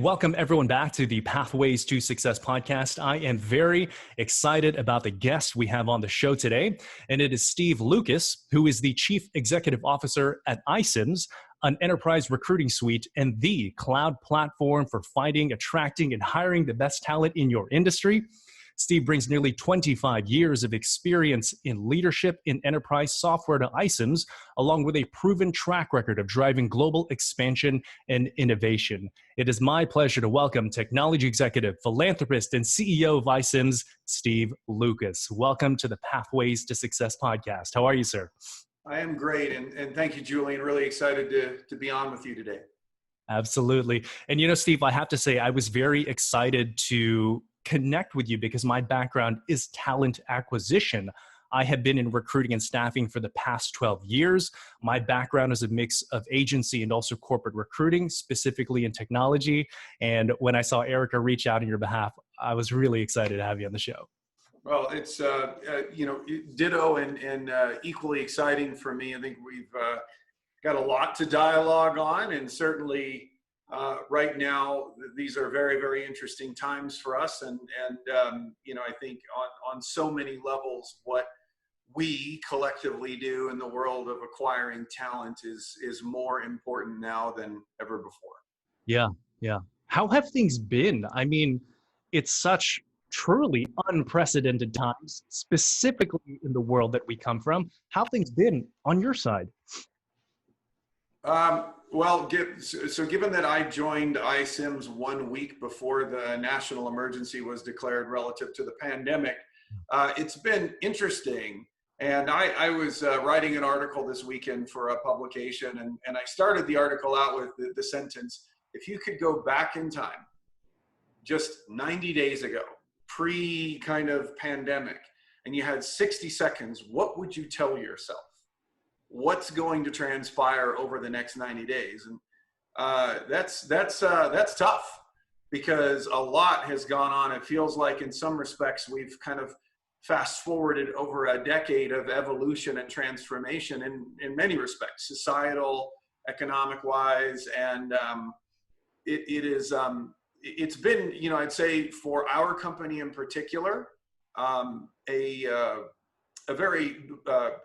And welcome everyone back to the Pathways to Success podcast. I am very excited about the guest we have on the show today, and it is Steve Lucas, who is the Chief Executive Officer at iCIMS, an enterprise recruiting suite and the cloud platform for finding, attracting, and hiring the best talent in your industry. Steve brings nearly 25 years of experience in leadership in enterprise software to iCIMS, along with a proven track record of driving global expansion and innovation. It is my pleasure to welcome technology executive, philanthropist, and CEO of iCIMS, Steve Lucas. Welcome to the Pathways to Success podcast. How are you, sir? I am great, and thank you, Julian. Really excited to be on with you today. Absolutely. And you know, Steve, I have to say, I was very excited to connect with you because my background is talent acquisition. I have been in recruiting and staffing for the past 12 years. My background is a mix of agency and also corporate recruiting, specifically in technology. And when I saw Erica reach out on your behalf, I was really excited to have you on the show. Well, it's ditto and equally exciting for me. I think we've got a lot to dialogue on, and certainly right now these are very, very interesting times for us. And I think on so many levels, what we collectively do in the world of acquiring talent is more important now than ever before. Yeah. How have things been? I mean, it's such truly unprecedented times, specifically in the world that we come from. How have things been on your side? Given that I joined iCIMS 1 week before the national emergency was declared relative to the pandemic, it's been interesting. And I was writing an article this weekend for a publication, and I started the article out with the sentence, if you could go back in time, just 90 days ago, pre kind of pandemic, and you had 60 seconds, what would you tell yourself? What's going to transpire over the next 90 days? And that's tough because a lot has gone on. It feels like in some respects, we've kind of fast forwarded over a decade of evolution and transformation in many respects, societal, economic wise. And it's been, I'd say for our company in particular, a very,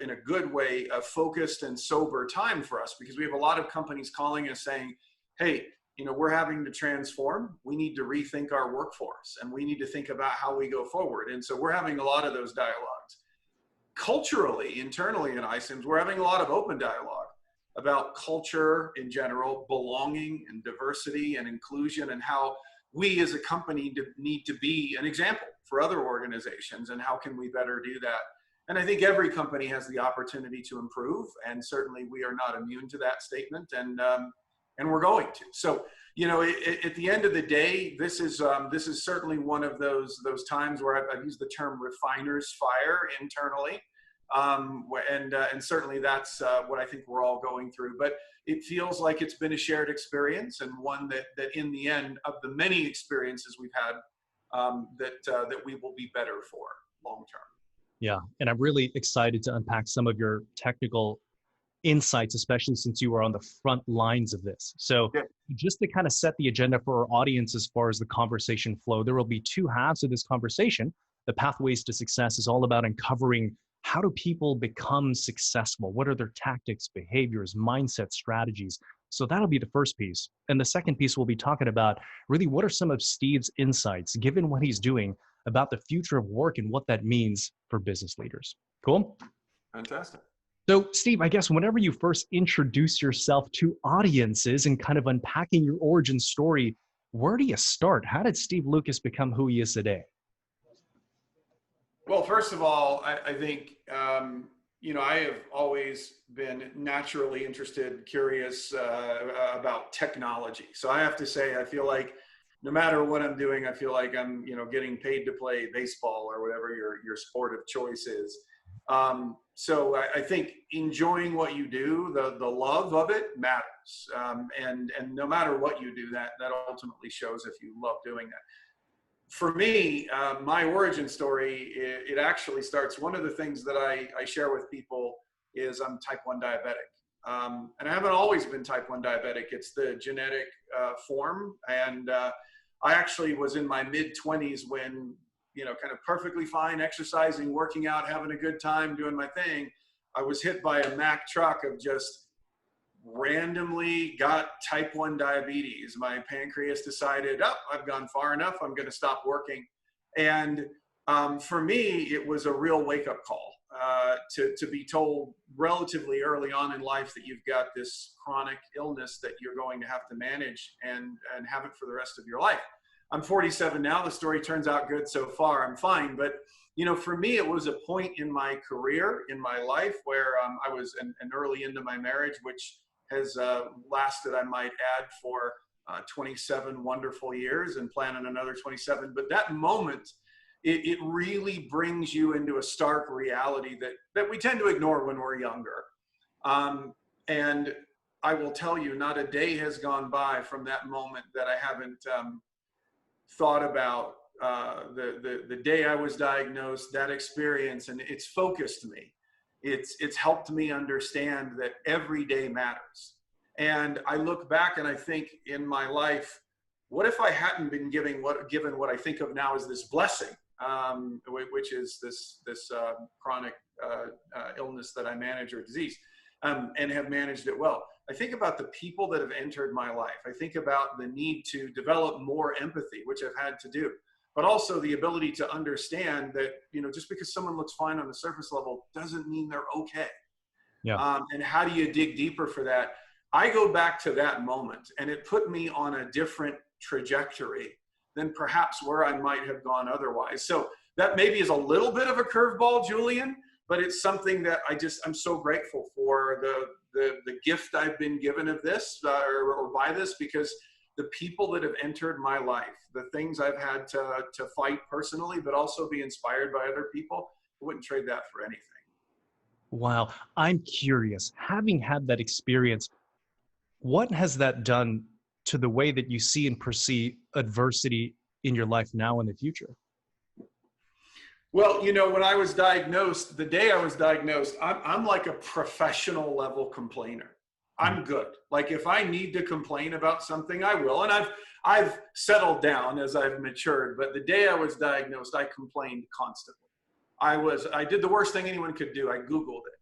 in a good way, a focused and sober time for us, because we have a lot of companies calling us saying, hey, we're having to transform. We need to rethink our workforce, and we need to think about how we go forward. And so we're having a lot of those dialogues. Culturally, internally in iCIMS, we're having a lot of open dialogue about culture in general, belonging and diversity and inclusion, and how we as a company need to be an example for other organizations, and how can we better do that. And I think every company has the opportunity to improve, and certainly we are not immune to that statement, and we're going to. So, at the end of the day, this is certainly one of those times where I've used the term refiner's fire internally, and certainly that's what I think we're all going through. But it feels like it's been a shared experience, and one that in the end of the many experiences we've had, that we will be better for long term. Yeah, and I'm really excited to unpack some of your technical insights, especially since you were on the front lines of this. So just to kind of set the agenda for our audience as far as the conversation flow, there will be two halves of this conversation. The Pathways to Success is all about uncovering how do people become successful? What are their tactics, behaviors, mindset, strategies? So that'll be the first piece. And the second piece we'll be talking about really what are some of Steve's insights, given what he's doing, about the future of work and what that means for business leaders. Cool? Fantastic. So Steve, I guess whenever you first introduce yourself to audiences and kind of unpacking your origin story, where do you start? How did Steve Lucas become who he is today? Well, first of all, I think, I have always been naturally interested, curious about technology. So I have to say, I feel like no matter what I'm doing, I feel like I'm, getting paid to play baseball or whatever your sport of choice is. So I think enjoying what you do, the love of it matters. And no matter what you do, that ultimately shows if you love doing that. For me, my origin story, it actually starts, one of the things that I share with people is I'm type 1 diabetic. And I haven't always been type 1 diabetic. It's the genetic form. And I actually was in my mid-20s when, kind of perfectly fine, exercising, working out, having a good time, doing my thing. I was hit by a Mack truck of just randomly got type 1 diabetes. My pancreas decided, oh, I've gone far enough. I'm going to stop working. And for me, it was a real wake-up call to be told relatively early on in life that you've got this chronic illness that you're going to have to manage and have it for the rest of your life. I'm 47 now. The story turns out good so far. I'm fine. But, for me, it was a point in my career, in my life, where I was an early into my marriage, which has lasted, I might add, for 27 wonderful years and plan on another 27. But that moment, it really brings you into a stark reality that we tend to ignore when we're younger. And I will tell you, not a day has gone by from that moment that I haven't thought about the day I was diagnosed, that experience, and it's focused me. It's helped me understand that every day matters. And I look back and I think in my life, what if I hadn't been given what I think of now as this blessing, which is this chronic illness that I manage, or disease, and have managed it well. I think about the people that have entered my life. I think about the need to develop more empathy, which I've had to do, but also the ability to understand that, just because someone looks fine on the surface level doesn't mean they're okay. Yeah. And how do you dig deeper for that? I go back to that moment, and it put me on a different trajectory than perhaps where I might have gone otherwise. So that maybe is a little bit of a curveball, Julian, but it's something that I'm so grateful for the gift I've been given of this or by this, because the people that have entered my life, the things I've had to fight personally, but also be inspired by other people, I wouldn't trade that for anything. Wow. I'm curious, having had that experience, what has that done to the way that you see and perceive adversity in your life now and in the future? Well, when I was diagnosed, the day I was diagnosed, I'm like a professional level complainer. I'm good. Like, if I need to complain about something, I will. And I've settled down as I've matured. But the day I was diagnosed, I complained constantly. I did the worst thing anyone could do. I Googled it.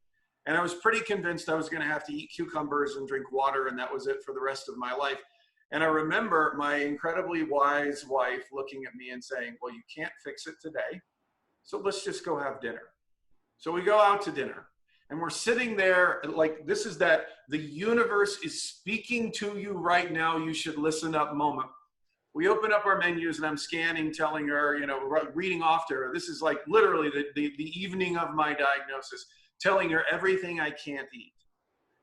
And I was pretty convinced I was going to have to eat cucumbers and drink water, and that was it for the rest of my life. And I remember my incredibly wise wife looking at me and saying, well, you can't fix it today, so let's just go have dinner. So we go out to dinner, and we're sitting there like, this is that the universe is speaking to you right now, you should listen up moment. We open up our menus, and I'm scanning, telling her, reading off to her. This is like literally the evening of my diagnosis, telling her everything I can't eat.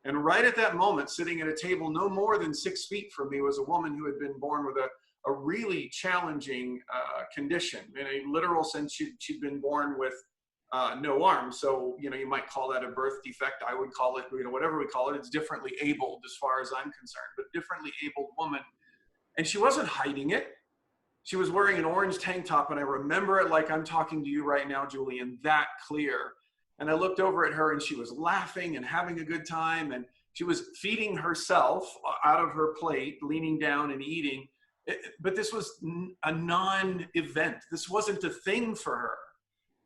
And right at that moment, sitting at a table no more than 6 feet from me, was a woman who had been born with a really challenging condition. In a literal sense, she'd been born with no arms. So, you might call that a birth defect. I would call it, whatever we call it, it's differently abled as far as I'm concerned, but differently abled woman. And she wasn't hiding it. She was wearing an orange tank top. And I remember it like I'm talking to you right now, Julian, that clear. And I looked over at her, and she was laughing and having a good time. And she was feeding herself out of her plate, leaning down and eating. But this was a non-event. This wasn't a thing for her.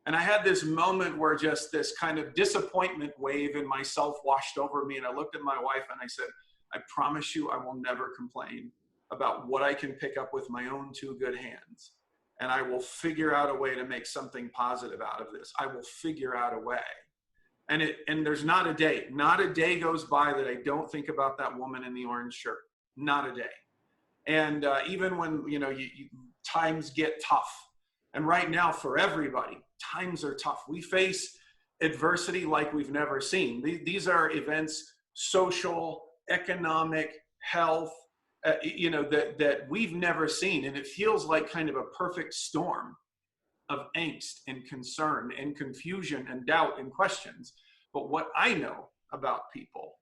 And I had this moment where just this kind of disappointment wave in myself washed over me. And I looked at my wife and I said, I promise you I will never complain about what I can pick up with my own two good hands. And I will figure out a way to make something positive out of this. I will figure out a way. And there's not a day goes by that I don't think about that woman in the orange shirt. Not a day. And even when, times get tough, and right now for everybody, times are tough. We face adversity like we've never seen. These are events, social, economic, health, that we've never seen. And it feels like kind of a perfect storm of angst and concern and confusion and doubt and questions. But what I know about people,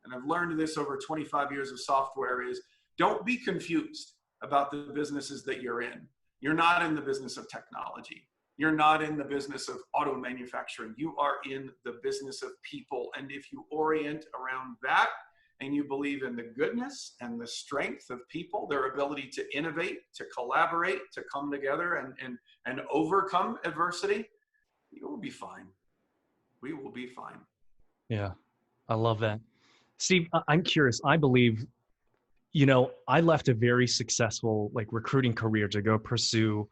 and I've learned this over 25 years of software, is don't be confused about the businesses that you're in. You're not in the business of technology. You're not in the business of auto manufacturing. You are in the business of people. And if you orient around that and you believe in the goodness and the strength of people, their ability to innovate, to collaborate, to come together and overcome adversity, you will be fine. We will be fine. Yeah, I love that. Steve, I'm curious. I believe, you know, I left a very successful like recruiting career to go pursue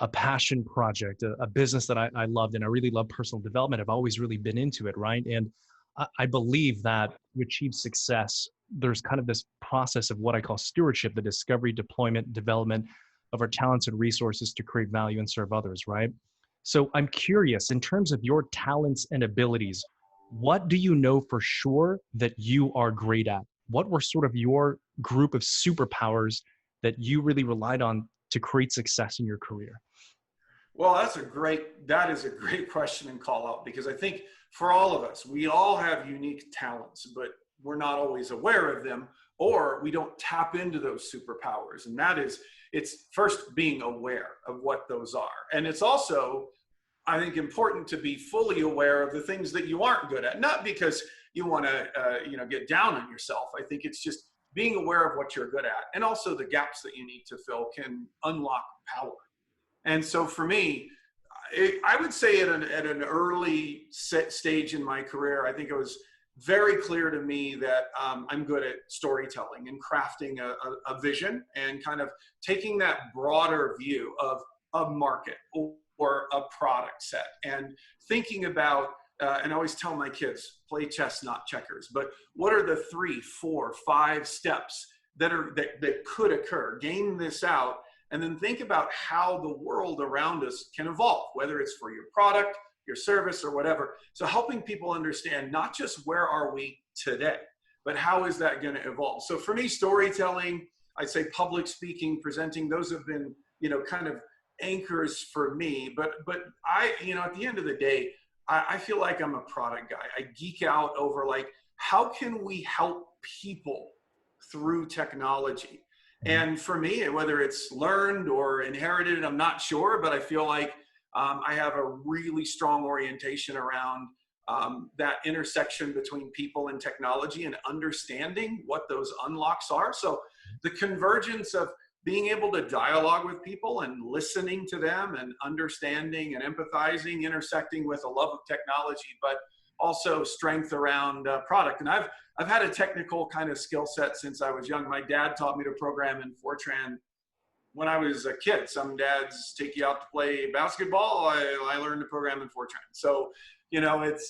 a passion project, a business that I loved, and I really love personal development. I've always really been into it, right? And I believe that to achieve success, there's kind of this process of what I call stewardship, the discovery, deployment, development of our talents and resources to create value and serve others, right? So I'm curious, in terms of your talents and abilities, what do you know for sure that you are great at? What were sort of your group of superpowers that you really relied on to create success in your career? Well, that is a great question and call out, because I think for all of us, we all have unique talents, but we're not always aware of them, or we don't tap into those superpowers. And that is, it's first being aware of what those are. And it's also, I think, important to be fully aware of the things that you aren't good at, not because you want to, get down on yourself. I think it's just being aware of what you're good at, and also the gaps that you need to fill can unlock power. And so for me, I would say at an early stage in my career, I think it was very clear to me that I'm good at storytelling and crafting a vision and kind of taking that broader view of a market or a product set and thinking about, and I always tell my kids, play chess, not checkers, but what are the 3, 4, 5 steps that could occur? Game this out. And then think about how the world around us can evolve, whether it's for your product, your service, or whatever. So helping people understand not just where are we today, but how is that going to evolve? So for me, storytelling, I'd say public speaking, presenting, those have been, kind of anchors for me. But I, at the end of the day, I feel like I'm a product guy. I geek out over like, how can we help people through technology? And for me, whether it's learned or inherited, I'm not sure, but I feel like I have a really strong orientation around that intersection between people and technology and understanding what those unlocks are. So the convergence of being able to dialogue with people and listening to them and understanding and empathizing, intersecting with a love of technology, but also strength around product. And I've had a technical kind of skill set since I was young. My dad taught me to program in Fortran when I was a kid. Some dads take you out to play basketball. I learned to program in Fortran. So, it's,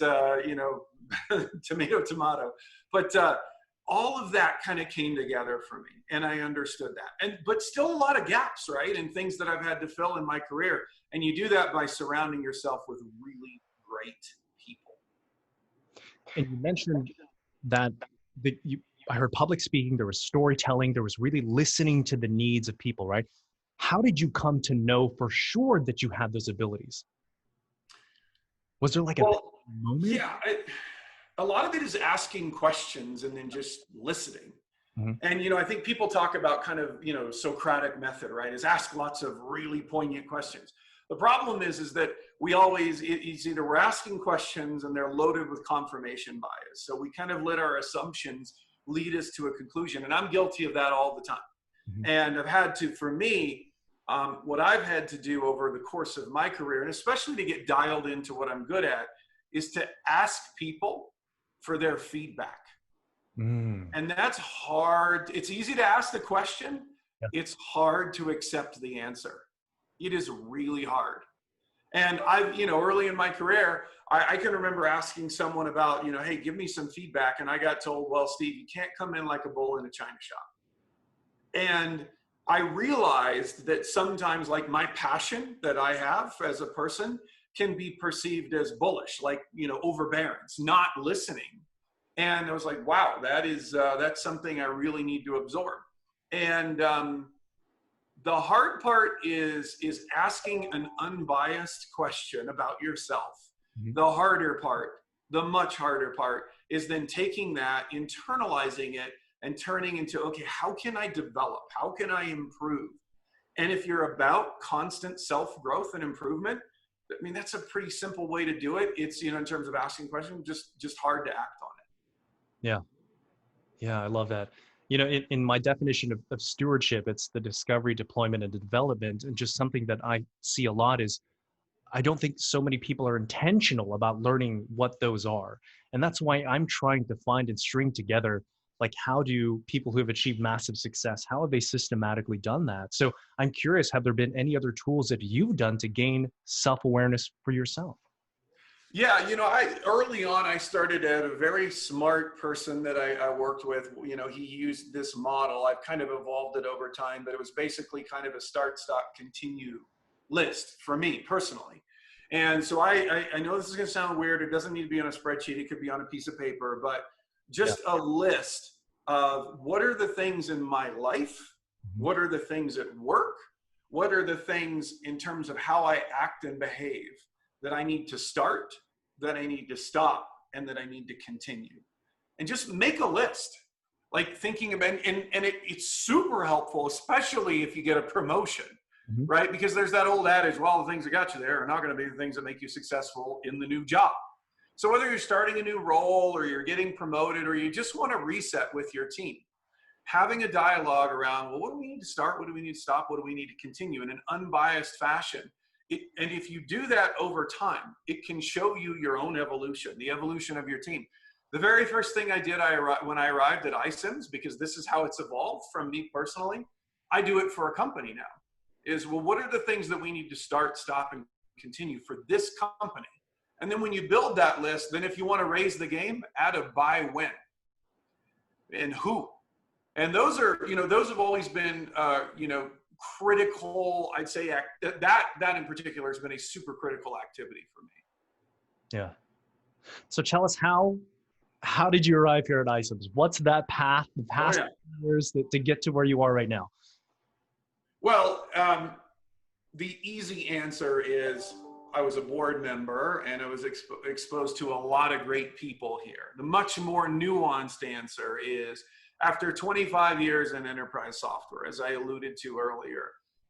tomato. But all of that kind of came together for me, and I understood that. But still a lot of gaps, right? And things that I've had to fill in my career. And you do that by surrounding yourself with really great people. And you mentioned that I heard public speaking, there was storytelling, there was really listening to the needs of people, right? How did you come to know for sure that you had those abilities? Was there like a moment? Yeah, a lot of it is asking questions and then just listening. Mm-hmm. And, I think people talk about kind of, Socratic method, right? Is ask lots of really poignant questions. The problem is that we always, it's either we're asking questions and they're loaded with confirmation bias. So we kind of let our assumptions lead us to a conclusion. And I'm guilty of that all the time. Mm-hmm. And I've had to, for me, what I've had to do over the course of my career, and especially to get dialed into what I'm good at, is to ask people for their feedback. Mm. And that's hard. It's easy to ask the question. Yep. It's hard to accept the answer. It is really hard. And early in my career, I can remember asking someone about, hey, give me some feedback. And I got told, well, Steve, you can't come in like a bull in a china shop. And I realized that sometimes like my passion that I have as a person can be perceived as bullish, like, overbearing, not listening. And I was like, wow, that's something I really need to absorb. And, the hard part is asking an unbiased question about yourself. Mm-hmm. The harder part, the much harder part, is then taking that, internalizing it, and turning into, okay, how can I develop? How can I improve? And if you're about constant self-growth and improvement, I mean, that's a pretty simple way to do it. It's, in terms of asking questions, just hard to act on it. Yeah. Yeah, I love that. In my definition of stewardship, it's the discovery, deployment, and development. And just something that I see a lot is I don't think so many people are intentional about learning what those are. And that's why I'm trying to find and string together, like, how do people who have achieved massive success, how have they systematically done that? So I'm curious, have there been any other tools that you've done to gain self-awareness for yourself? Yeah, early on, I started at a very smart person that I worked with. He used this model. I've kind of evolved it over time, but it was basically kind of a start, stop, continue list for me personally. And so I know this is going to sound weird. It doesn't need to be on a spreadsheet. It could be on a piece of paper, but just a list of what are the things in my life? What are the things at work? What are the things in terms of how I act and behave that I need to start, that I need to stop, and that I need to continue? And just make a list, like thinking about, and it's super helpful, especially if you get a promotion, right? Because there's that old adage, well, the things that got you there are not going to be the things that make you successful in the new job. So whether you're starting a new role or you're getting promoted or you just want to reset with your team, having a dialogue around, well, what do we need to start? What do we need to stop? What do we need to continue in an unbiased fashion? And if you do that over time, it can show you your own evolution, the evolution of your team. The very first thing I did when I arrived at iCIMS, because this is how it's evolved from me personally, I do it for a company now, is, well, what are the things that we need to start, stop, and continue for this company? And then when you build that list, then if you want to raise the game, add a by when and who. And those have always been, critical. I'd say that in particular has been a super critical activity for me. Yeah. So tell us, how did you arrive here at iCIMS? What's that path, the past years to get to where you are right now? Well, the easy answer is I was a board member and I was exposed to a lot of great people here. The much more nuanced answer is, after 25 years in enterprise software, as I alluded to earlier,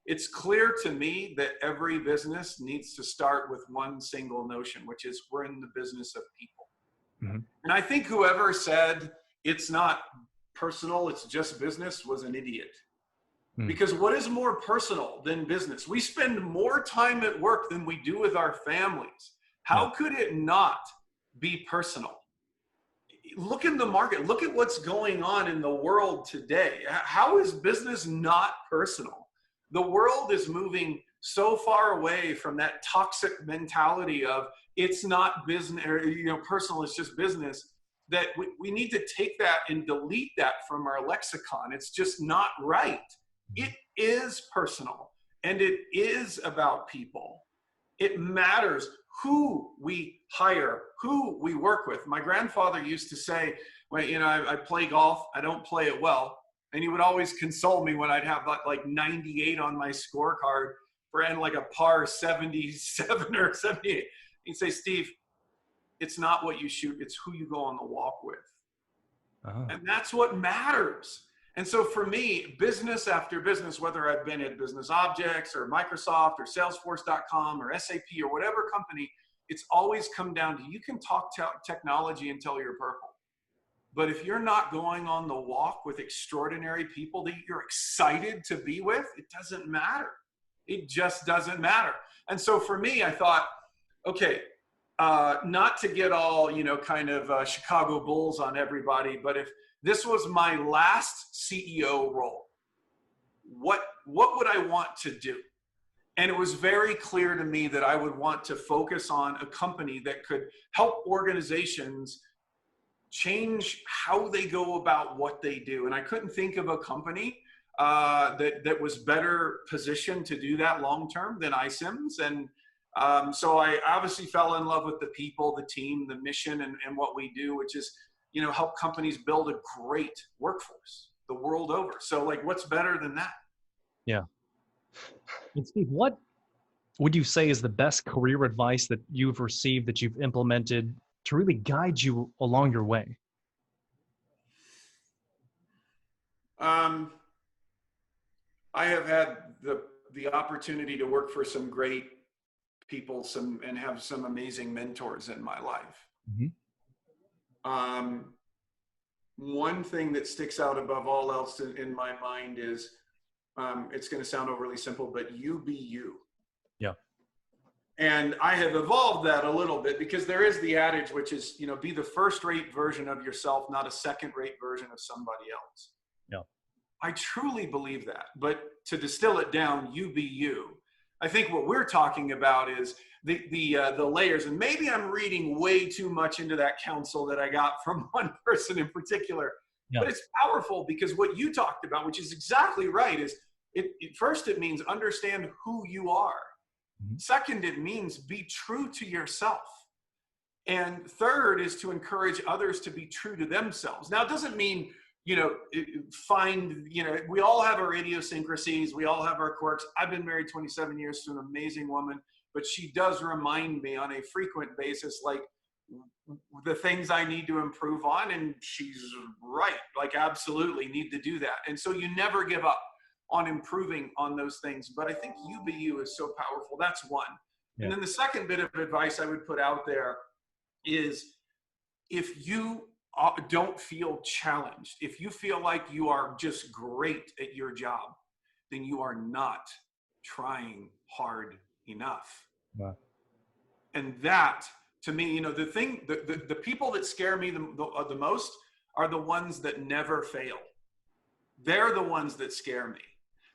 it's clear to me that every business needs to start with one single notion, which is we're in the business of people. And I think whoever said it's not personal, it's just business, was an idiot. Because what is more personal than business? We spend more time at work than we do with our families. How could it not be personal? Look in the market. Look at what's going on in the world today. How is business not personal? The world is moving so far away from that toxic mentality of it's not business, or personal, it's just business, that we need to take that and delete that from our lexicon. It's just not right. It is personal, and it is about people. It matters who we hire, who we work with. My grandfather used to say, well, I play golf, I don't play it well. And he would always console me when I'd have like 98 on my scorecard and like a par 77 or 78. He'd say, Steve, it's not what you shoot, it's who you go on the walk with. And that's what matters. And so for me, business after business, whether I've been at BusinessObjects or Microsoft or Salesforce.com or SAP or whatever company, it's always come down to, you can talk technology until you're purple. But if you're not going on the walk with extraordinary people that you're excited to be with, it doesn't matter. It just doesn't matter. And so for me, I thought, okay, not to get all, Chicago Bulls on everybody, but if this was my last CEO role, what would I want to do? And it was very clear to me that I would want to focus on a company that could help organizations change how they go about what they do. And I couldn't think of a company that was better positioned to do that long-term than iCIMS. And so I obviously fell in love with the people, the team, the mission, and what we do, which is, help companies build a great workforce the world over. So what's better than that? Yeah. And Steve, what would you say is the best career advice that you've received, that you've implemented to really guide you along your way? I have had the the opportunity to work for some great people, and have some amazing mentors in my life. One thing that sticks out above all else in my mind is, it's going to sound overly simple, but you be you. Yeah. And I have evolved that a little bit, because there is the adage, which is, be the first-rate version of yourself, not a second-rate version of somebody else. Yeah. I truly believe that. But to distill it down, you be you. I think what we're talking about is the layers. And maybe I'm reading way too much into that counsel that I got from one person in particular. Yeah. But it's powerful, because what you talked about, which is exactly right, is first it means understand who you are. Second, it means be true to yourself. And third is to encourage others to be true to themselves. Now, it doesn't mean, we all have our idiosyncrasies. We all have our quirks. I've been married 27 years to an amazing woman, but she does remind me on a frequent basis, like, the things I need to improve on. And she's right, like, absolutely need to do that. And so you never give up on improving on those things. But I think you be you is so powerful. That's one. Yeah. And then the second bit of advice I would put out there is, if you don't feel challenged, if you feel like you are just great at your job, then you are not trying hard enough. Wow. And that, to me, the people that scare me the most are the ones that never fail. They're the ones that scare me.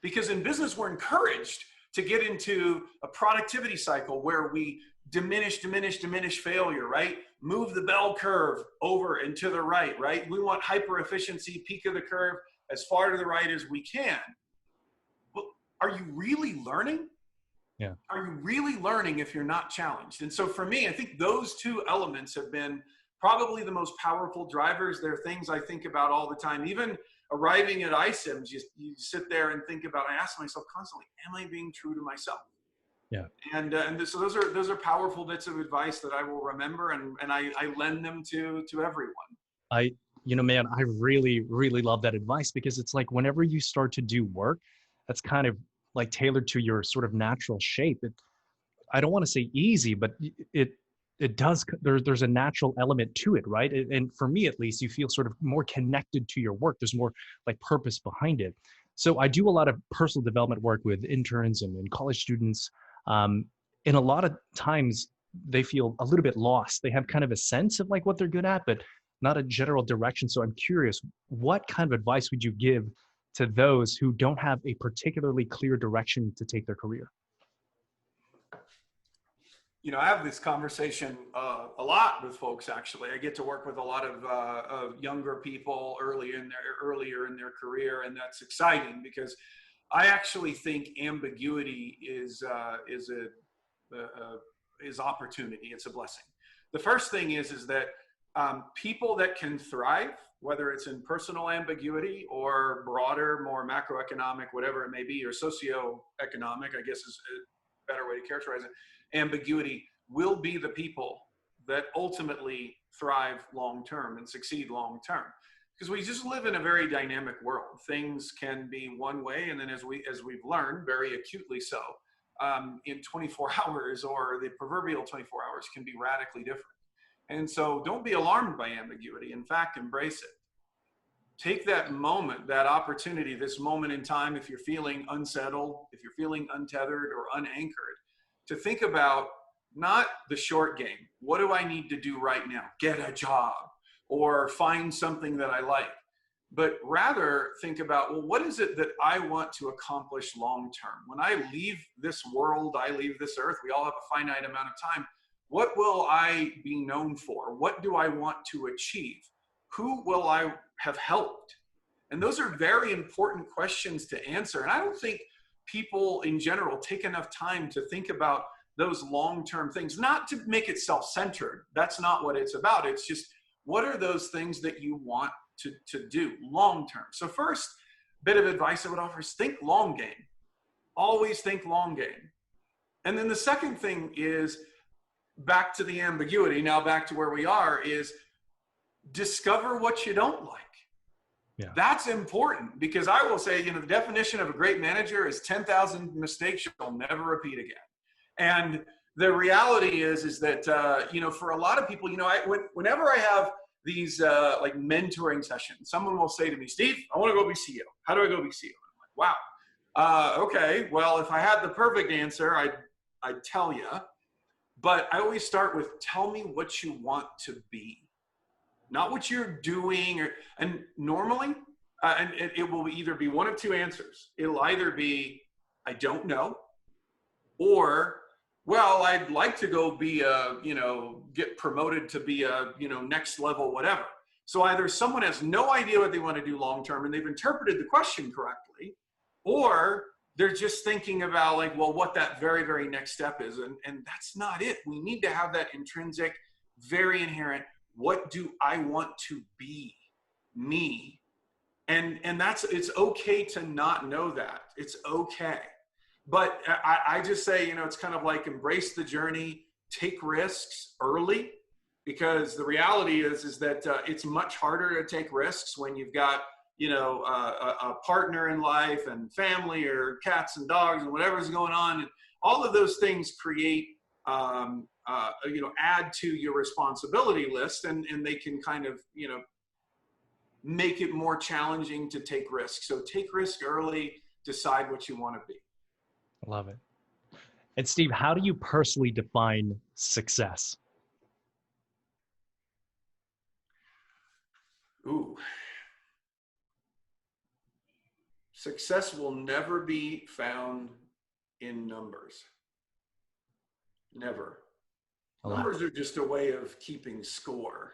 Because in business, we're encouraged to get into a productivity cycle where we diminish failure, right? Move the bell curve over and to the right, right? We want hyper efficiency, peak of the curve, as far to the right as we can. Well, are you really learning? Yeah. Are you really learning if you're not challenged? And so for me, I think those two elements have been probably the most powerful drivers. They're things I think about all the time. Even arriving at iCIMS, you sit there and think about, I ask myself constantly, am I being true to myself? Yeah. And so those are powerful bits of advice that I will remember, and I lend them to everyone. Man, I really, really love that advice, because it's like, whenever you start to do work that's kind of like tailored to your sort of natural shape, I don't want to say easy, but it does, there's a natural element to it, right? And for me, at least, you feel sort of more connected to your work. There's more like purpose behind it. So I do a lot of personal development work with interns and college students. And a lot of times they feel a little bit lost. They have kind of a sense of like what they're good at, but not a general direction. So I'm curious, what kind of advice would you give to those who don't have a particularly clear direction to take their career? I have this conversation a lot with folks, actually. I get to work with a lot of younger people earlier in their career, and that's exciting, because I actually think ambiguity is opportunity. It's a blessing. The first thing is that people that can thrive, whether it's in personal ambiguity or broader, more macroeconomic, whatever it may be, or socioeconomic, I guess is a better way to characterize it, ambiguity, will be the people that ultimately thrive long-term and succeed long-term. Because we just live in a very dynamic world. Things can be one way, and then as we've learned, very acutely so, in 24 hours, or the proverbial 24 hours, can be radically different. And so don't be alarmed by ambiguity. In fact, embrace it. Take that moment, that opportunity, this moment in time, if you're feeling unsettled, if you're feeling untethered or unanchored, to think about not the short game. What do I need to do right now? Get a job or find something that I like. But rather think about, well, what is it that I want to accomplish long term? When I leave this world, I leave this earth, we all have a finite amount of time. What will I be known for? What do I want to achieve? Who will I have helped? And those are very important questions to answer. And I don't think people in general take enough time to think about those long-term things, not to make it self-centered. That's not what it's about. It's just, what are those things that you want to do long-term? So first bit of advice I would offer is think long game. Always think long game. And then the second thing is, back to the ambiguity, now back to where we are, is discover what you don't like. Yeah. That's important, because I will say, the definition of a great manager is 10,000 mistakes you'll never repeat again. And the reality is that, for a lot of people, whenever I have these like mentoring sessions, someone will say to me, Steve, I want to go be CEO. How do I go be CEO? I'm like, wow. Okay. Well, if I had the perfect answer, I'd tell you, but I always start with, tell me what you want to be, not what you're doing. And normally, and it will either be one of two answers. It'll either be, I don't know, or, well, I'd like to go be get promoted to be a, next level, whatever. So either someone has no idea what they want to do long-term and they've interpreted the question correctly, or they're just thinking about like, well, what that very, very next step is. And that's not it. We need to have that intrinsic, very inherent, what do I want to be, me? And it's okay to not know that. It's okay. But I just say, it's kind of like embrace the journey, take risks early, because the reality is that it's much harder to take risks when you've got, a partner in life and family or cats and dogs and whatever's going on. And all of those things create, add to your responsibility list, and they can kind of, make it more challenging to take risks. So take risk early, decide what you want to be. Love it. And Steve, how do you personally define success? Ooh. Success will never be found in numbers. Never. Numbers are just a way of keeping score,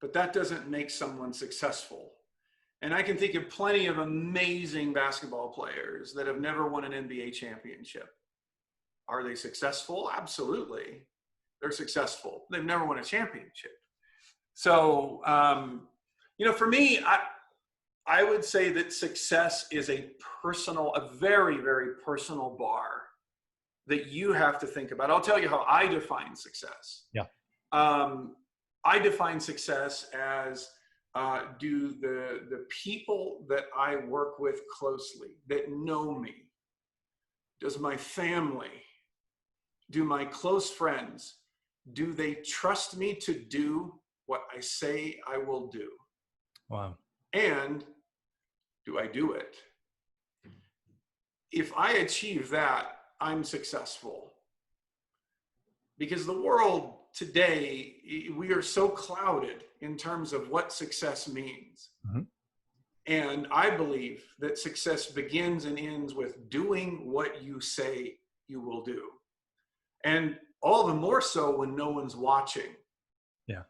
but that doesn't make someone successful. And I can think of plenty of amazing basketball players that have never won an NBA championship. Are they successful? Absolutely. They're successful. They've never won a championship. So, for me, I would say that success is a very, very personal bar that you have to think about. I'll tell you how I define success. Yeah. I define success as do the people that I work with closely, that know me, does my family, do my close friends, do they trust me to do what I say I will do? Wow. And do I do it? If I achieve that, I'm successful. Because the world today, we are so clouded in terms of what success means. Mm-hmm. And I believe that success begins and ends with doing what you say you will do. And all the more so when no one's watching. Yeah.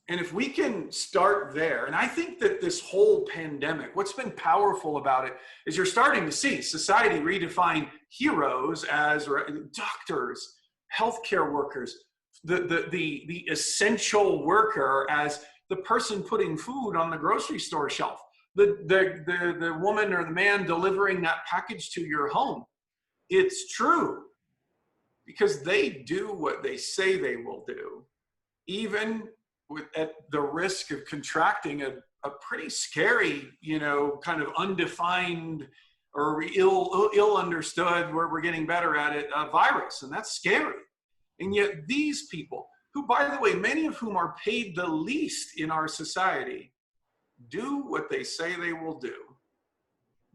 And if we can start there, and I think that this whole pandemic, what's been powerful about it is you're starting to see society redefine heroes as doctors, healthcare workers, the essential worker as the person putting food on the grocery store shelf, the woman or the man delivering that package to your home. It's true, because they do what they say they will do, even at the risk of contracting a pretty scary, kind of undefined or ill understood, where we're getting better at it, virus. And that's scary. And yet these people, who, by the way, many of whom are paid the least in our society, do what they say they will do.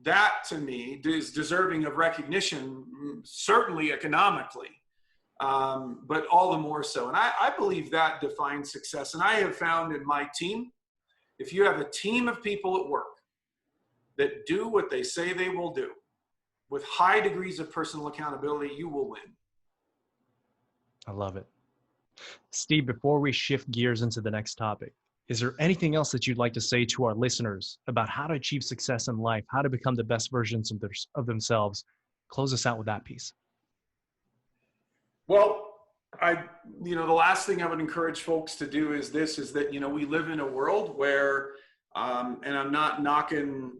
That, to me, is deserving of recognition, certainly economically, but all the more so. And I believe that defines success. And I have found in my team, if you have a team of people at work that do what they say they will do, with high degrees of personal accountability, you will win. I love it. Steve, before we shift gears into the next topic, is there anything else that you'd like to say to our listeners about how to achieve success in life, how to become the best versions of themselves? Close us out with that piece. Well, the last thing I would encourage folks to do is that, we live in a world where, and I'm not knocking,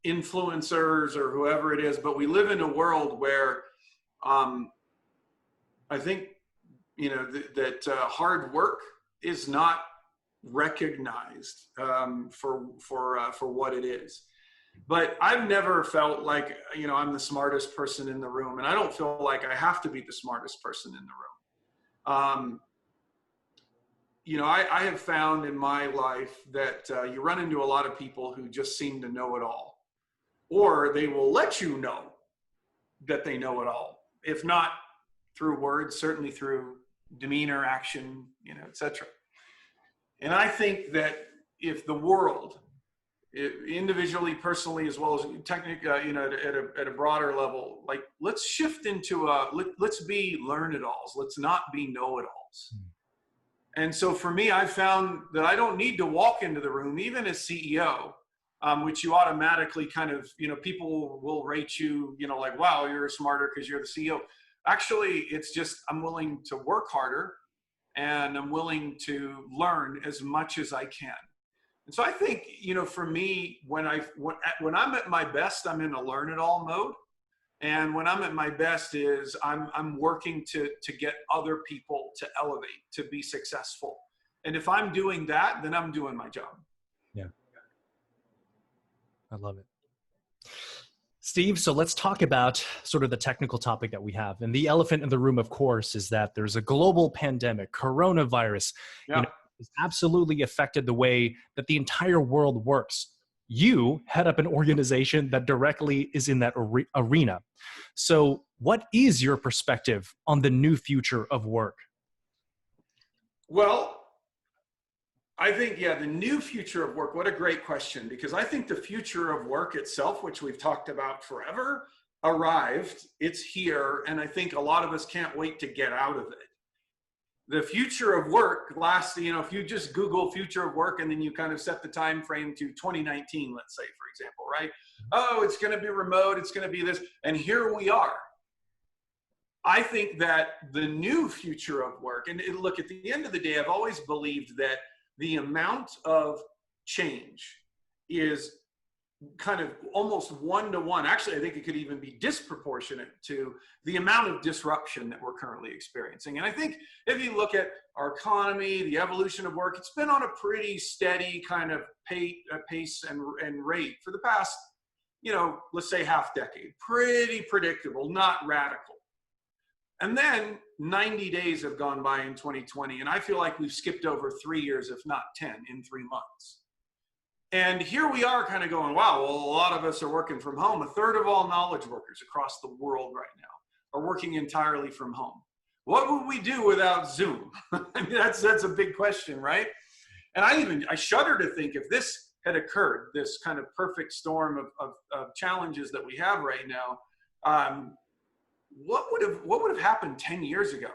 influencers or whoever it is, but we live in a world where, I think, that hard work is not recognized for what it is. But I've never felt like, I'm the smartest person in the room, and I don't feel like I have to be the smartest person in the room. I have found in my life that you run into a lot of people who just seem to know it all, or they will let you know that they know it all, if not through words, certainly through demeanor, action, etc. And I think that if the world, individually, personally, as well as technically, at a broader level, like, let's shift into let's be learn-it-alls. Let's not be know-it-alls. And so for me, I found that I don't need to walk into the room, even as CEO, which you automatically kind of, people will rate you, like, wow, you're smarter because you're the CEO. Actually, it's just, I'm willing to work harder, and I'm willing to learn as much as I can. And so I think, for me, when I'm at my best, I'm in a learn-it-all mode. And when I'm at my best is I'm working to get other people to elevate, to be successful. And if I'm doing that, then I'm doing my job. Yeah. I love it. Steve, so let's talk about sort of the technical topic that we have. And the elephant in the room, of course, is that there's a global pandemic, coronavirus. Yeah. It's absolutely affected the way that the entire world works. You head up an organization that directly is in that arena. So what is your perspective on the new future of work? Well, I think, the new future of work, what a great question, because I think the future of work itself, which we've talked about forever, arrived, it's here, and I think a lot of us can't wait to get out of it. The future of work lasts, if you just Google future of work and then you kind of set the time frame to 2019, let's say, for example, right? Oh, it's going to be remote, it's going to be this, and here we are. I think that the new future of work, and look, at the end of the day, I've always believed that the amount of change is kind of almost one-to-one. Actually, I think it could even be disproportionate to the amount of disruption that we're currently experiencing. And I think if you look at our economy, the evolution of work, it's been on a pretty steady kind of pace and rate for the past, let's say half decade. Pretty predictable, not radical. And then 90 days have gone by in 2020, and I feel like we've skipped over 3 years, if not 10, in 3 months. And here we are kind of going, wow, well, a lot of us are working from home. A third of all knowledge workers across the world right now are working entirely from home. What would we do without Zoom? I mean, that's a big question, right? And I shudder to think, if this had occurred, this kind of perfect storm of challenges that we have right now, what would have happened 10 years ago?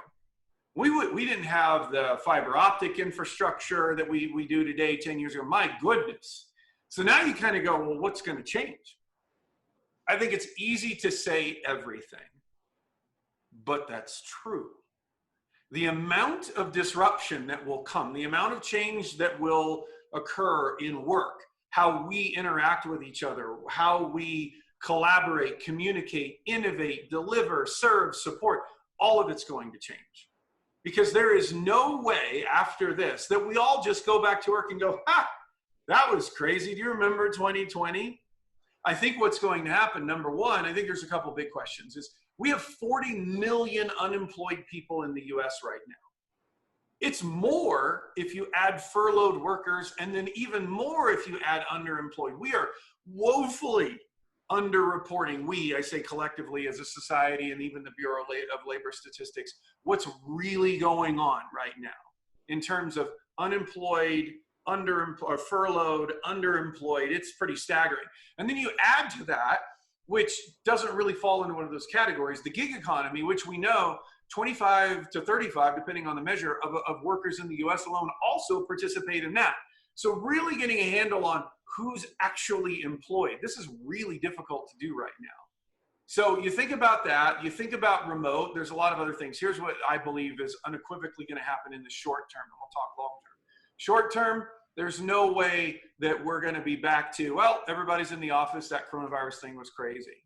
We didn't have the fiber optic infrastructure that we do today 10 years ago. My goodness. So now you kind of go, well, what's going to change? I think it's easy to say everything, but that's true. The amount of disruption that will come, the amount of change that will occur in work, how we interact with each other, how we collaborate, communicate, innovate, deliver, serve, support, all of it's going to change. Because there is no way after this that we all just go back to work and go, that was crazy. Do you remember 2020? I think what's going to happen, number one, I think there's a couple big questions, is we have 40 million unemployed people in the US right now. It's more if you add furloughed workers, and then even more if you add underemployed. We are woefully underreporting, I say collectively as a society, and even the Bureau of Labor Statistics, what's really going on right now in terms of unemployed, furloughed, underemployed. It's pretty staggering. And then you add to that, which doesn't really fall into one of those categories, the gig economy, which we know 25 to 35, depending on the measure, of workers in the US alone also participate in that. So really getting a handle on who's actually employed. This is really difficult to do right now. So you think about that, you think about remote, there's a lot of other things. Here's what I believe is unequivocally going to happen in the short term, and we'll talk long term. Short term, there's no way that we're going to be back to, well, everybody's in the office, that coronavirus thing was crazy.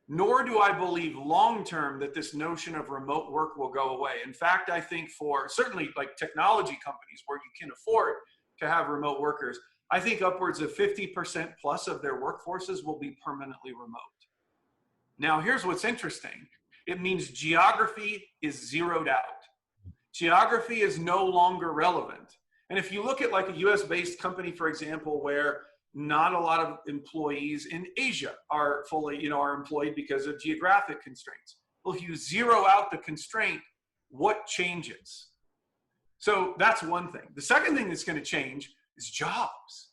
nor do I believe long-term that this notion of remote work will go away. In fact, I think for certainly like technology companies where you can afford to have remote workers, I think upwards of 50% plus of their workforces will be permanently remote. Now, here's what's interesting. It means geography is zeroed out. Geography is no longer relevant. And if you look at like a US-based company, for example, where not a lot of employees in Asia are fully, are employed because of geographic constraints. Well, if you zero out the constraint, what changes? So that's one thing. The second thing that's going to change is jobs.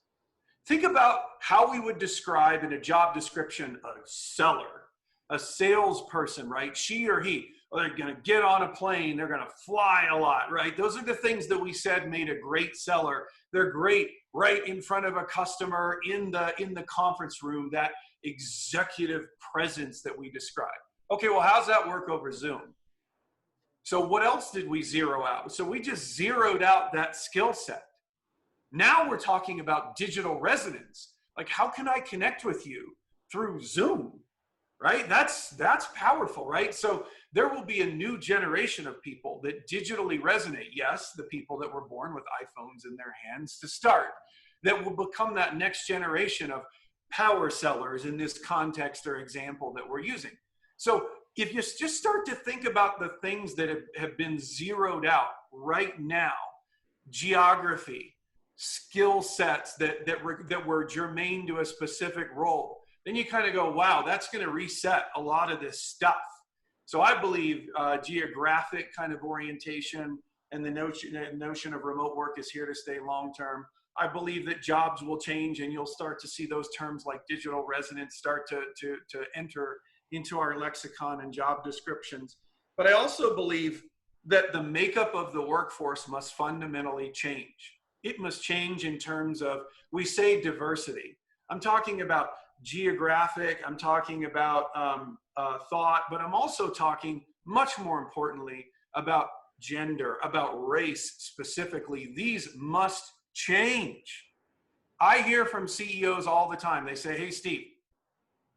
Think about how we would describe in a job description a seller, a salesperson, right? She or he, they're going to get on a plane, they're going to fly a lot, right? Those are the things that we said made a great seller. They're great right in front of a customer in the conference room, that executive presence that we described. Okay, well, how's that work over Zoom? So what else did we zero out? So we just zeroed out that skill set. Now we're talking about digital resonance. Like, how can I connect with you through Zoom, right? That's powerful, right? So there will be a new generation of people that digitally resonate. Yes, the people that were born with iPhones in their hands to start, that will become that next generation of power sellers in this context or example that we're using. So if you just start to think about the things that have been zeroed out right now, geography, skill sets that were germane to a specific role, then you kind of go, wow, that's going to reset a lot of this stuff. So I believe geographic kind of orientation and the notion of remote work is here to stay long term. I believe that jobs will change, and you'll start to see those terms like digital resonance start to enter into our lexicon and job descriptions. But I also believe that the makeup of the workforce must fundamentally change. It must change in terms of, we say diversity. I'm talking about geographic, I'm talking about thought, but I'm also talking, much more importantly, about gender, about race specifically. These must change. I hear from CEOs all the time. They say, hey, Steve,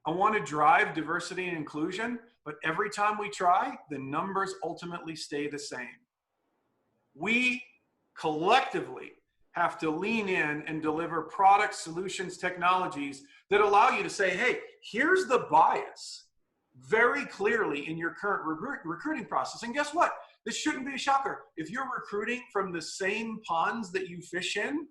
I want to drive diversity and inclusion, but every time we try, the numbers ultimately stay the same. We collectively have to lean in and deliver products, solutions, technologies that allow you to say, hey, here's the bias very clearly in your current recruiting process. And guess what? This shouldn't be a shocker. If you're recruiting from the same ponds that you fish in,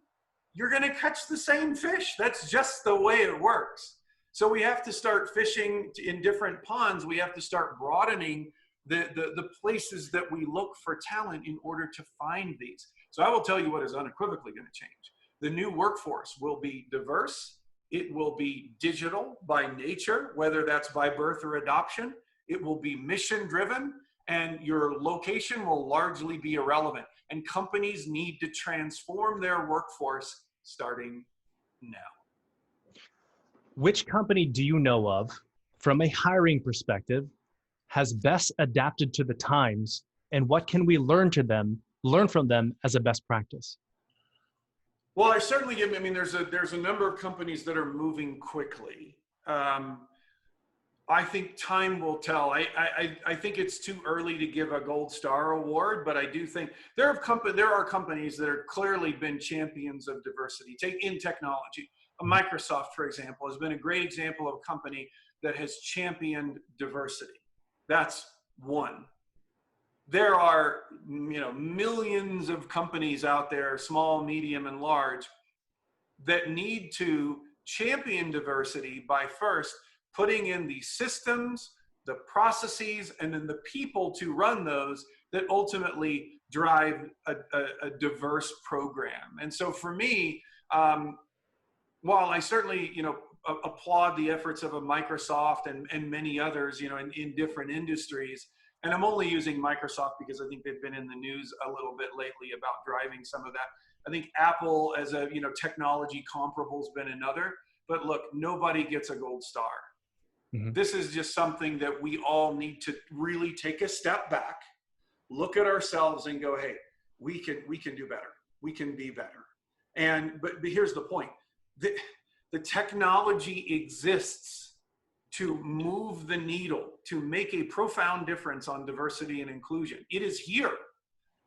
you're going to catch the same fish. That's just the way it works. So we have to start fishing in different ponds. We have to start broadening the places that we look for talent in order to find these. So I will tell you what is unequivocally going to change. The new workforce will be diverse. It will be digital by nature, whether that's by birth or adoption. It will be mission driven, and your location will largely be irrelevant. And companies need to transform their workforce starting now. Which company do you know of, from a hiring perspective, has best adapted to the times, and what can we learn from them as a best practice? Well, I certainly give, I mean, there's a number of companies that are moving quickly. I think time will tell. I think it's too early to give a gold star award, but I do think there are companies that have clearly been champions of diversity. Take in technology. Microsoft, for example, has been a great example of a company that has championed diversity. That's one. There are, millions of companies out there, small, medium, and large, that need to champion diversity by first putting in the systems, the processes, and then the people to run those that ultimately drive a diverse program. And so for me, while I certainly, applaud the efforts of a Microsoft and many others, in different industries, and I'm only using Microsoft because I think they've been in the news a little bit lately about driving some of that. I think Apple as a, technology comparable has been another, but look, nobody gets a gold star. Mm-hmm. This is just something that we all need to really take a step back, look at ourselves and go, hey, we can do better. We can be better. But here's the point. The technology exists. to move the needle, to make a profound difference on diversity and inclusion. It is here.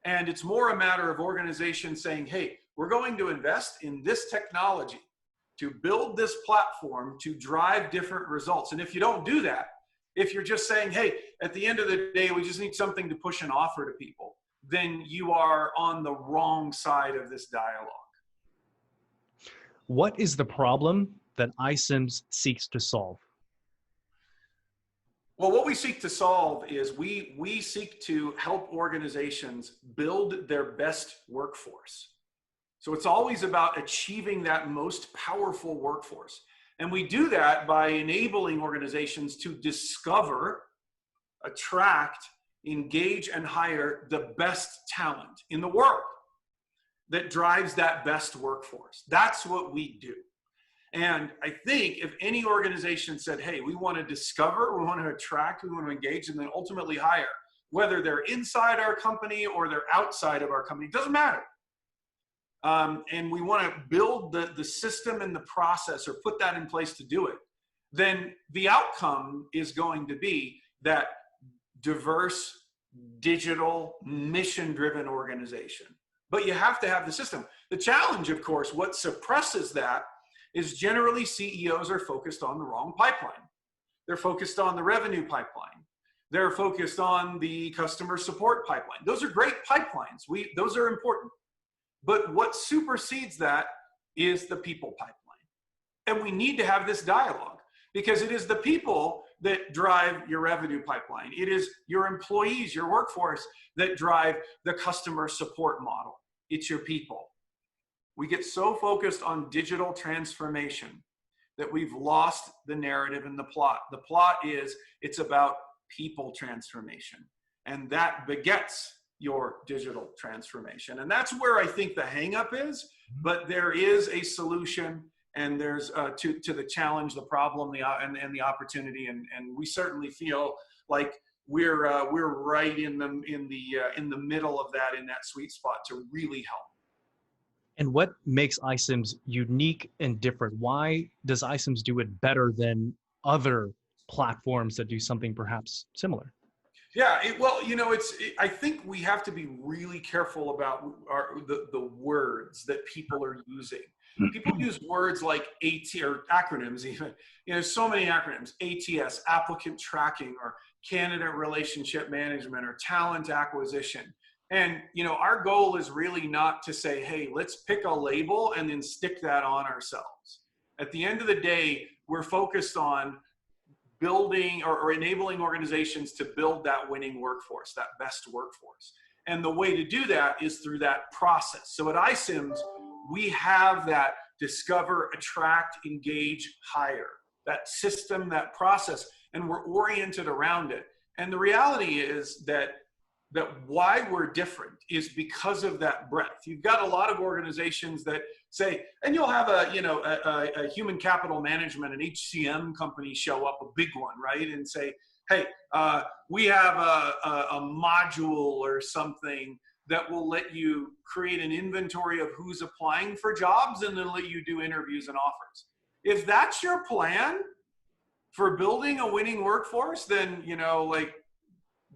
And it's more a matter of organizations saying, hey, we're going to invest in this technology to build this platform to drive different results. And if you don't do that, if you're just saying, hey, at the end of the day, we just need something to push an offer to people, then you are on the wrong side of this dialogue. What is the problem that iCIMS seeks to solve? Well, what we seek to solve is we seek to help organizations build their best workforce. So it's always about achieving that most powerful workforce. And we do that by enabling organizations to discover, attract, engage, and hire the best talent in the world that drives that best workforce. That's what we do. And I think if any organization said, hey, we want to discover, we want to attract, we want to engage, and then ultimately hire, whether they're inside our company or they're outside of our company, it doesn't matter. And we want to build the system and the process or put that in place to do it, then the outcome is going to be that diverse, digital, mission-driven organization. But you have to have the system. The challenge, of course, what suppresses that is generally CEOs are focused on the wrong pipeline. They're focused on the revenue pipeline. They're focused on the customer support pipeline. Those are great pipelines. Those are important. But what supersedes that is the people pipeline. And we need to have this dialogue because it is the people that drive your revenue pipeline. It is your employees, your workforce that drive the customer support model. It's your people. We get so focused on digital transformation that we've lost the narrative and the plot. The plot is it's about people transformation, and that begets your digital transformation. And that's where I think the hang-up is, but there is a solution, and there's to the challenge, the problem, and the opportunity, and we certainly feel like we're right in the middle of that, in that sweet spot to really help. And what makes iCIMS unique and different? Why does iCIMS do it better than other platforms that do something perhaps similar? Yeah, I think we have to be really careful about the words that people are using. People use words like or acronyms even. So many acronyms: ATS, applicant tracking, or candidate relationship management, or talent acquisition. And our goal is really not to say, hey, let's pick a label and then stick that on ourselves. At the end of the day, we're focused on building or enabling organizations to build that winning workforce, that best workforce. And the way to do that is through that process. So at iCIMS, we have that discover, attract, engage, hire, that system, that process, and we're oriented around it. And the reality is that why we're different is because of that breadth. You've got a lot of organizations that say, and you'll have a human capital management, an HCM company show up, a big one, right? And say, hey, we have a module or something that will let you create an inventory of who's applying for jobs and then let you do interviews and offers. If that's your plan for building a winning workforce, then,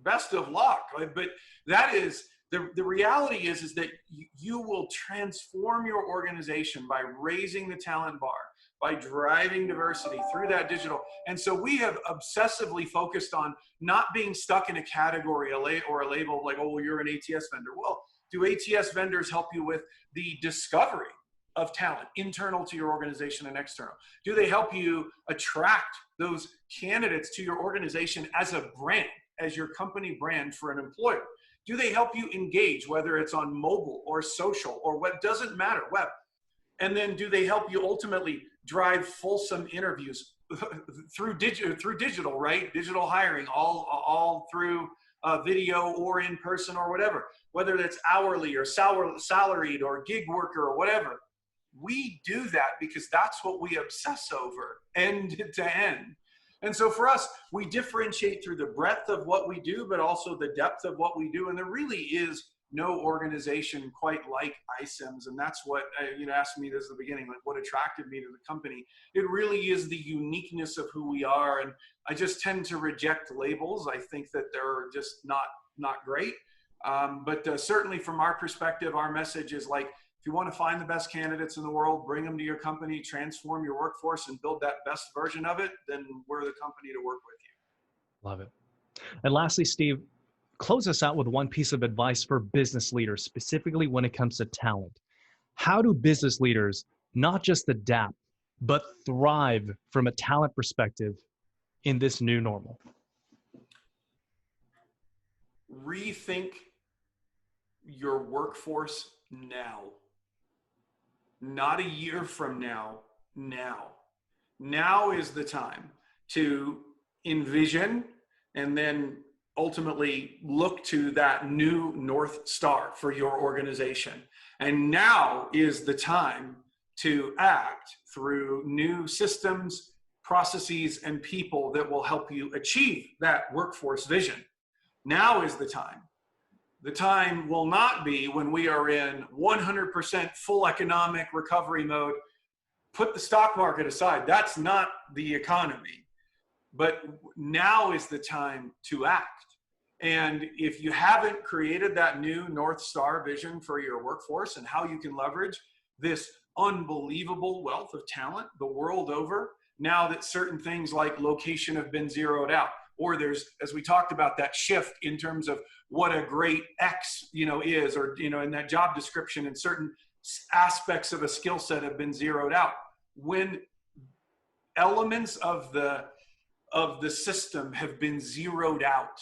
best of luck. But that is the reality is that you will transform your organization by raising the talent bar, by driving diversity through that digital. And so we have obsessively focused on not being stuck in a category or a label like, oh, well, you're an ATS vendor. Well, do ATS vendors help you with the discovery of talent, internal to your organization and external? Do they help you attract those candidates to your organization as a brand, as your company brand for an employer? Do they help you engage, whether it's on mobile or social or what, doesn't matter, web? And then do they help you ultimately drive fulsome interviews through digital, right? Digital hiring, all through video or in person or whatever, whether that's hourly or salaried or gig worker or whatever. We do that because that's what we obsess over end to end. And so for us, we differentiate through the breadth of what we do, but also the depth of what we do. And there really is no organization quite like iCIMS. And that's what, asked me this at the beginning, like what attracted me to the company. It really is the uniqueness of who we are. And I just tend to reject labels. I think that they're just not great. But certainly from our perspective, our message is like, if you want to find the best candidates in the world, bring them to your company, transform your workforce, and build that best version of it, then we're the company to work with you. Love it. And lastly, Steve, close us out with one piece of advice for business leaders, specifically when it comes to talent. How do business leaders not just adapt, but thrive from a talent perspective in this new normal? Rethink your workforce now. Not a year from now, now. Now is the time to envision and then ultimately look to that new North Star for your organization. And now is the time to act through new systems, processes, and people that will help you achieve that workforce vision. Now is the time. The time will not be when we are in 100% full economic recovery mode. Put the stock market aside. That's not the economy. But now is the time to act. And if you haven't created that new North Star vision for your workforce and how you can leverage this unbelievable wealth of talent the world over, now that certain things like location have been zeroed out, or there's, as we talked about, that shift in terms of what a great X, is, or, in that job description, and certain aspects of a skill set have been zeroed out. When elements of the system have been zeroed out,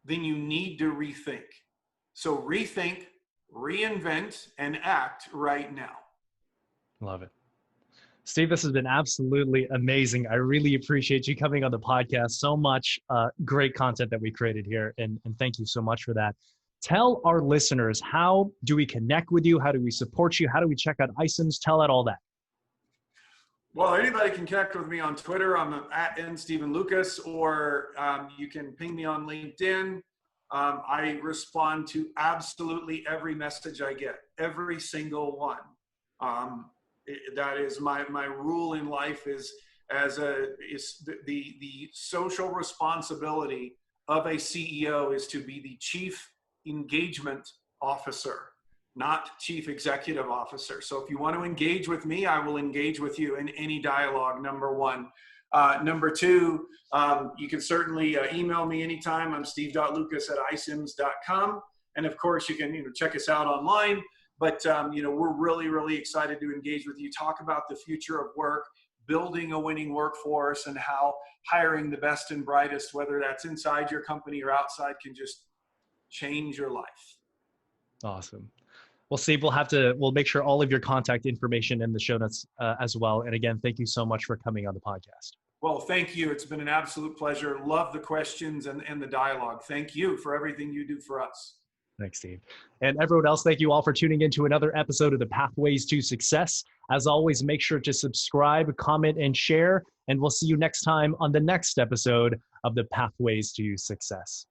then you need to rethink. So rethink, reinvent, and act right now. Love it. Steve, this has been absolutely amazing. I really appreciate you coming on the podcast. So much great content that we created here. And thank you so much for that. Tell our listeners, how do we connect with you? How do we support you? How do we check out iCIMS? Tell out all that. Well, anybody can connect with me on Twitter. I'm at @NStephenLucas, or you can ping me on LinkedIn. I respond to absolutely every message I get, every single one. That is my rule in life, is the social responsibility of a CEO is to be the chief engagement officer, not chief executive officer. So if you want to engage with me, I will engage with you in any dialogue, number one. Number two, you can certainly email me anytime. I'm steve.lucas@icims.com. And of course, you can check us out online. But we're really, really excited to engage with you, talk about the future of work, building a winning workforce, and how hiring the best and brightest, whether that's inside your company or outside, can just change your life. Awesome. Well, Steve, we'll make sure all of your contact information in the show notes as well. And again, thank you so much for coming on the podcast. Well, thank you. It's been an absolute pleasure. Love the questions and the dialogue. Thank you for everything you do for us. Thanks, Steve. And everyone else, thank you all for tuning in to another episode of the Pathways to Success. As always, make sure to subscribe, comment, and share. And we'll see you next time on the next episode of the Pathways to Success.